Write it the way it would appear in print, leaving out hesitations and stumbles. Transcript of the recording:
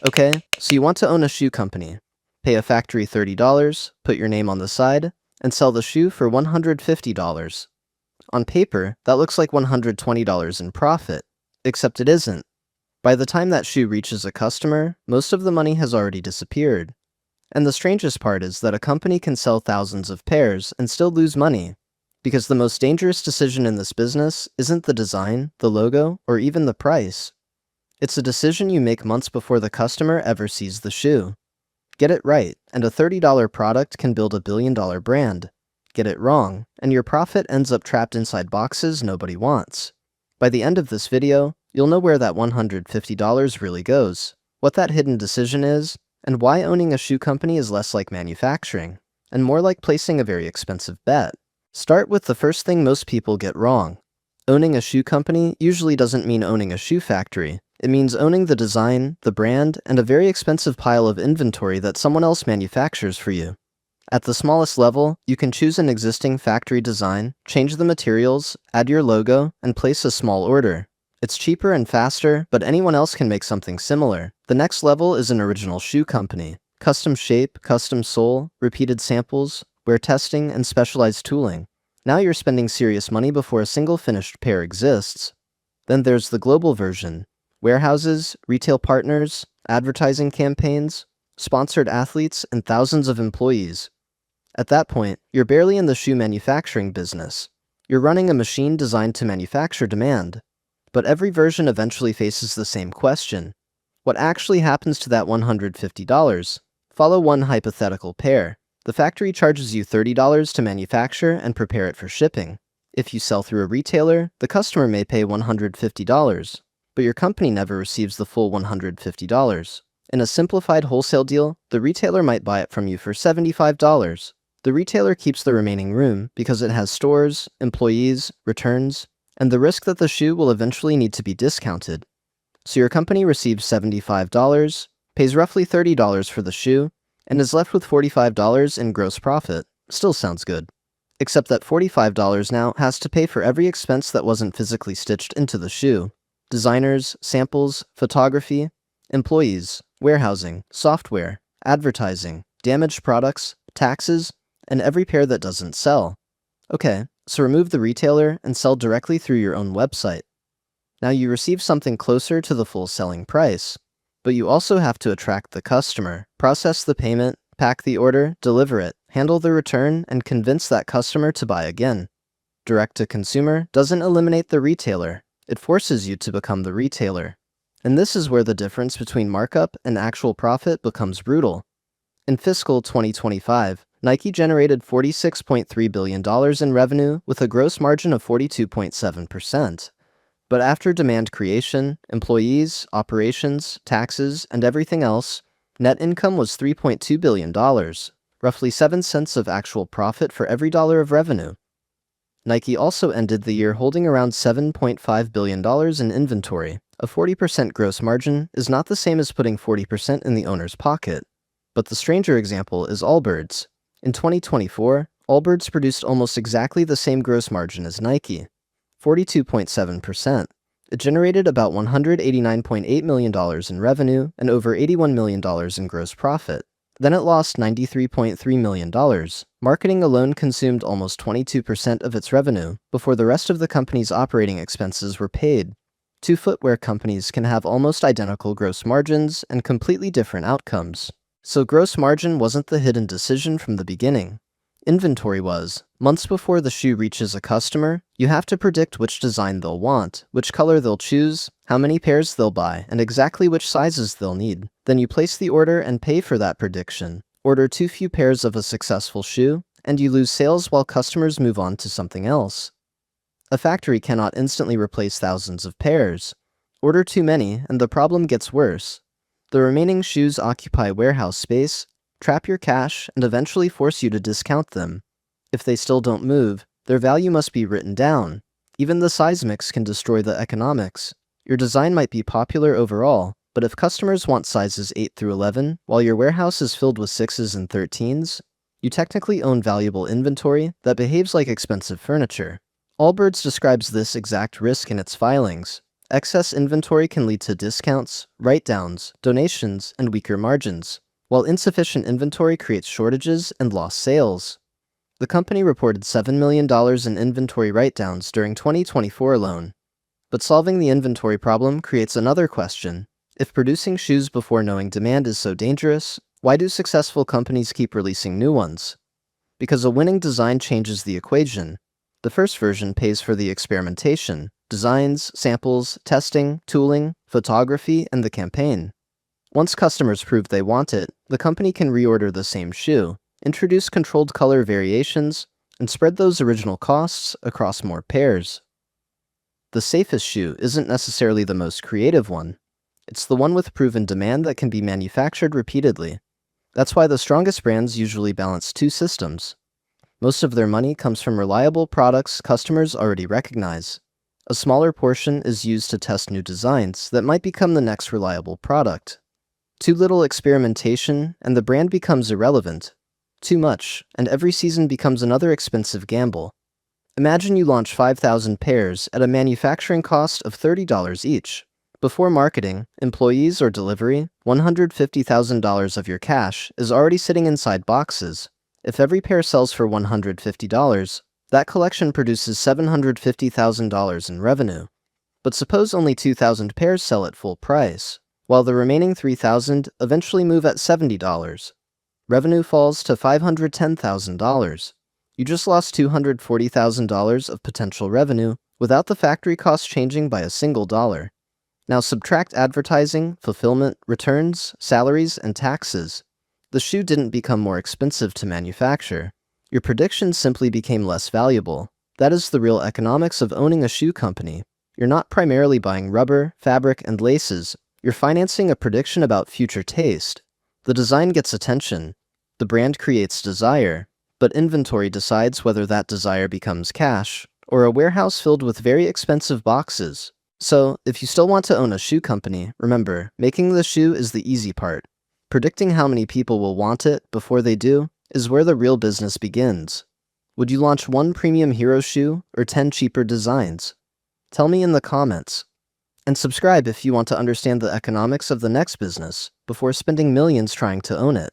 Okay, so you want to own a shoe company. Pay a factory $30, put your name on the side, and sell the shoe for $150. On paper, that looks like $120 in profit, except it isn't. By the time that shoe reaches a customer, most of the money has already disappeared. And the strangest part is that a company can sell thousands of pairs and still lose money, because the most dangerous decision in this business isn't the design, the logo, or even the price. It's a decision you make months before the customer ever sees the shoe. Get it right, and a $30 product can build a billion-dollar brand. Get it wrong, and your profit ends up trapped inside boxes nobody wants. By the end of this video, you'll know where that $150 really goes, what that hidden decision is, and why owning a shoe company is less like manufacturing, and more like placing a very expensive bet. Start with the first thing most people get wrong. Owning a shoe company usually doesn't mean owning a shoe factory. It means owning the design, the brand, and a very expensive pile of inventory that someone else manufactures for you. At the smallest level, you can choose an existing factory design, change the materials, add your logo, and place a small order. It's cheaper and faster, but anyone else can make something similar. The next level is an original shoe company. Custom shape, custom sole, repeated samples, wear testing, and specialized tooling. Now you're spending serious money before a single finished pair exists. Then there's the global version. Warehouses, retail partners, advertising campaigns, sponsored athletes, and thousands of employees. At that point, you're barely in the shoe manufacturing business. You're running a machine designed to manufacture demand. But every version eventually faces the same question. What actually happens to that $150? Follow one hypothetical pair. The factory charges you $30 to manufacture and prepare it for shipping. If you sell through a retailer, the customer may pay $150, but your company never receives the full $150. In a simplified wholesale deal, the retailer might buy it from you for $75. The retailer keeps the remaining room because it has stores, employees, returns, and the risk that the shoe will eventually need to be discounted. So your company receives $75, pays roughly $30 for the shoe, and is left with $45 in gross profit. Still sounds good. Except that $45 now has to pay for every expense that wasn't physically stitched into the shoe. Designers, samples, photography, employees, warehousing, software, advertising, damaged products, taxes, and every pair that doesn't sell. Okay, so remove the retailer and sell directly through your own website. Now you receive something closer to the full selling price, but you also have to attract the customer, process the payment, pack the order, deliver it, handle the return, and convince that customer to buy again. Direct to consumer doesn't eliminate the retailer. It forces you to become the retailer. And this is where the difference between markup and actual profit becomes brutal. In fiscal 2025, Nike generated $46.3 billion in revenue with a gross margin of 42.7%. But after demand creation, employees, operations, taxes, and everything else, net income was $3.2 billion, roughly 7 cents of actual profit for every dollar of revenue. Nike also ended the year holding around $7.5 billion in inventory. A 40% gross margin is not the same as putting 40% in the owner's pocket. But the stranger example is Allbirds. In 2024, Allbirds produced almost exactly the same gross margin as Nike, 42.7%. It generated about $189.8 million in revenue and over $81 million in gross profit. Then it lost $93.3 million. Marketing alone consumed almost 22% of its revenue before the rest of the company's operating expenses were paid. Two footwear companies can have almost identical gross margins and completely different outcomes. So gross margin wasn't the hidden decision from the beginning. Inventory was. Months before the shoe reaches a customer, you have to predict which design they'll want, which color they'll choose, how many pairs they'll buy, and exactly which sizes they'll need. Then you place the order and pay for that prediction. Order too few pairs of a successful shoe, and you lose sales while customers move on to something else. A factory cannot instantly replace thousands of pairs. Order too many, and the problem gets worse. The remaining shoes occupy warehouse space, trap your cash, and eventually force you to discount them. If they still don't move, their value must be written down. Even the size mix can destroy the economics. Your design might be popular overall, but if customers want sizes 8 through 11, while your warehouse is filled with 6s and 13s, you technically own valuable inventory that behaves like expensive furniture. Allbirds describes this exact risk in its filings. excess inventory can lead to discounts, write-downs, donations, and weaker margins, while insufficient inventory creates shortages and lost sales. The company reported $7 million in inventory write-downs during 2024 alone. But solving the inventory problem creates another question. If producing shoes before knowing demand is so dangerous, why do successful companies keep releasing new ones? Because a winning design changes the equation. The first version pays for the experimentation, designs, samples, testing, tooling, photography, and the campaign. Once customers prove they want it, the company can reorder the same shoe, introduce controlled color variations, and spread those original costs across more pairs. The safest shoe isn't necessarily the most creative one. It's the one with proven demand that can be manufactured repeatedly. That's why the strongest brands usually balance two systems. Most of their money comes from reliable products customers already recognize. A smaller portion is used to test new designs that might become the next reliable product. Too little experimentation, and the brand becomes irrelevant. Too much, and every season becomes another expensive gamble. Imagine you launch 5,000 pairs at a manufacturing cost of $30 each. Before marketing, employees, or delivery, $150,000 of your cash is already sitting inside boxes. If every pair sells for $150, that collection produces $750,000 in revenue. But suppose only 2,000 pairs sell at full price, while the remaining 3,000 eventually move at $70. Revenue falls to $510,000. You just lost $240,000 of potential revenue without the factory cost changing by a single dollar. Now subtract advertising, fulfillment, returns, salaries, and taxes. The shoe didn't become more expensive to manufacture. Your prediction simply became less valuable. That is the real economics of owning a shoe company. You're not primarily buying rubber, fabric, and laces. You're financing a prediction about future taste. The design gets attention. The brand creates desire. But inventory decides whether that desire becomes cash or a warehouse filled with very expensive boxes. So, if you still want to own a shoe company, remember, making the shoe is the easy part. Predicting how many people will want it before they do is where the real business begins. Would you launch one premium hero shoe or 10 cheaper designs? Tell me in the comments. And subscribe if you want to understand the economics of the next business before spending millions trying to own it.